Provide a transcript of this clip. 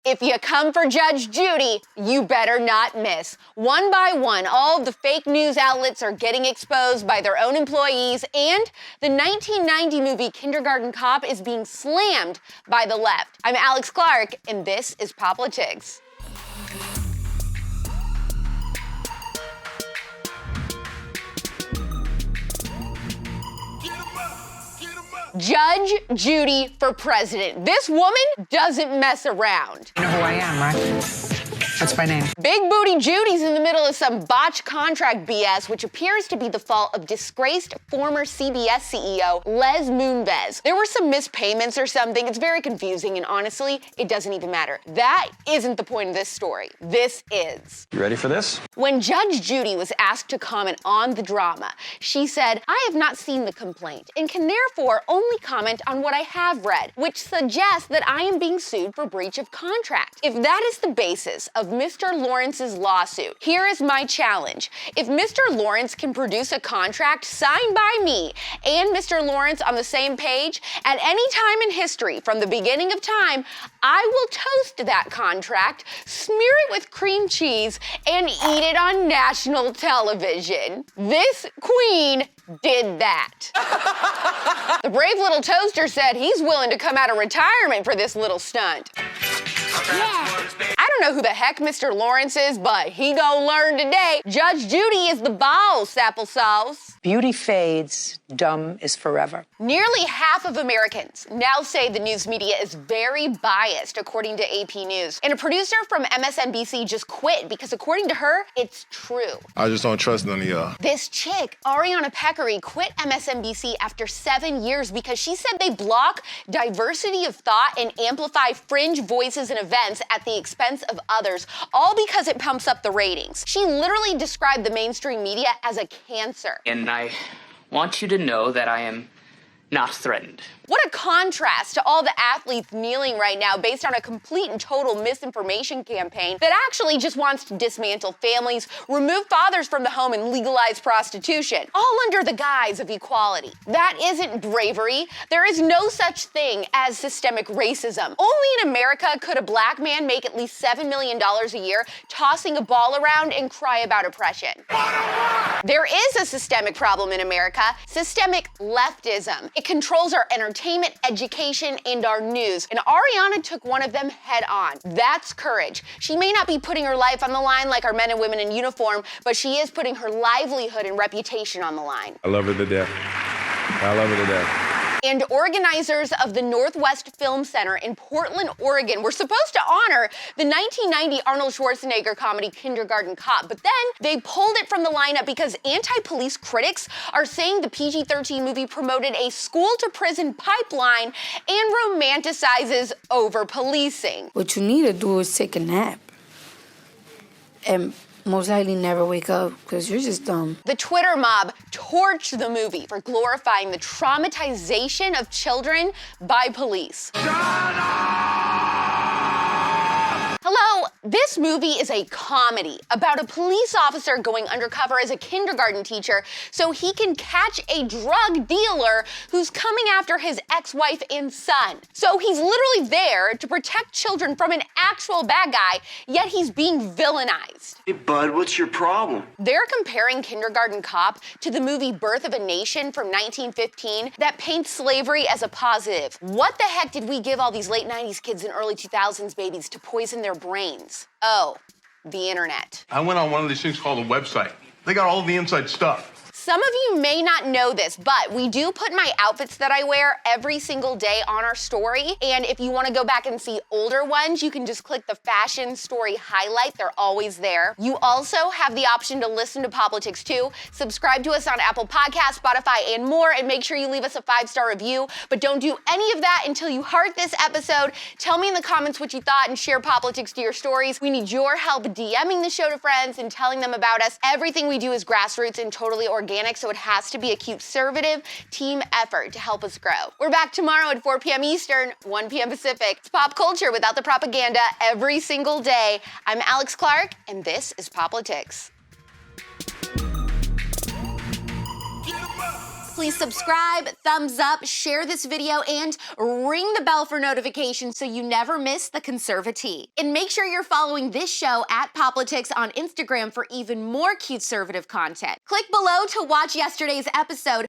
If you come for Judge Judy, you better not miss. One by one, all of the fake news outlets are getting exposed by their own employees, and the 1990 movie Kindergarten Cop is being slammed by the left. I'm AlexClark, and this is POPlitics. Judge Judy for president. This woman doesn't mess around. You know who I am, right? What's my name? Big Booty Judy's in the middle of some botched contract BS, which appears to be the fault of disgraced former CBS CEO Les Moonves. There were some missed payments or something. It's very confusing, and honestly, it doesn't even matter. That isn't the point of this story. This is. You ready for this? When Judge Judy was asked to comment on the drama, she said, "I have not seen the complaint and can therefore only comment on what I have read," which suggests that I am being sued for breach of contract. If that is the basis of Mr. Lawrence's lawsuit, here is my challenge. If Mr. Lawrence can produce a contract signed by me and Mr. Lawrence on the same page, at any time in history, from the beginning of time, I will toast that contract, smear it with cream cheese, and eat it on national television. This queen did that. The brave little toaster said he's willing to come out of retirement for this little stunt. Yeah. I don't know who the heck Mr. Lawrence is, but he gon' learn today. Judge Judy is the boss, applesauce. Beauty fades, dumb is forever. Nearly half of Americans now say the news media is very biased, according to AP News. And a producer from MSNBC just quit because, according to her, it's true. I just don't trust none of y'all. This chick, Ariana, quit MSNBC after 7 years because she said they block diversity of thought and amplify fringe voices and events at the expense of others, all because it pumps up the ratings. She literally described the mainstream media as a cancer. And I want you to know that I am not threatened. What a contrast to all the athletes kneeling right now based on a complete and total misinformation campaign that actually just wants to dismantle families, remove fathers from the home, and legalize prostitution, all under the guise of equality. That isn't bravery. There is no such thing as systemic racism. Only in America could a black man make at least $7 million a year tossing a ball around and cry about oppression. There is a systemic problem in America, systemic leftism. It controls our entertainment, education, and our news. And Ariana took one of them head on. That's courage. She may not be putting her life on the line like our men and women in uniform, but she is putting her livelihood and reputation on the line. I love her to death. I love her to death. And organizers of the Northwest Film Center in Portland, Oregon were supposed to honor the 1990 Arnold Schwarzenegger comedy Kindergarten Cop, but then they pulled it from the lineup because anti-police critics are saying the PG-13 movie promoted a school-to-prison pipeline and romanticizes over-policing. What you need to do is take a nap and most likely never wake up because you're just dumb. The Twitter mob torched the movie for glorifying the traumatization of children by police. Hello, this movie is a comedy about a police officer going undercover as a kindergarten teacher so he can catch a drug dealer who's coming after his ex-wife and son. So he's literally there to protect children from an actual bad guy, yet he's being villainized. Hey, bud, what's your problem? They're comparing Kindergarten Cop to the movie Birth of a Nation from 1915 that paints slavery as a positive. What the heck did we give all these late 90s kids and early 2000s babies to poison their brains? Oh, the internet. I went on one of these things called a website. They got all the inside stuff. Some of you may not know this, but we do put my outfits that I wear every single day on our story. And if you want to go back and see older ones, you can just click the fashion story highlight. They're always there. You also have the option to listen to POPlitics too. Subscribe to us on Apple Podcasts, Spotify, and more. And make sure you leave us a 5-star review. But don't do any of that until you heart this episode. Tell me in the comments what you thought and share POPlitics to your stories. We need your help DMing the show to friends and telling them about us. Everything we do is grassroots and totally organic, so it has to be a CUTEservative team effort to help us grow. We're back tomorrow at 4 p.m. Eastern, 1 p.m. Pacific. It's pop culture without the propaganda every single day. I'm AlexClark, and this is POPlitics. Please subscribe, thumbs up, share this video, and ring the bell for notifications so you never miss the CUTEservative. And make sure you're following this show at POPlitics on Instagram for even more CUTEservative content. Click below to watch yesterday's episode,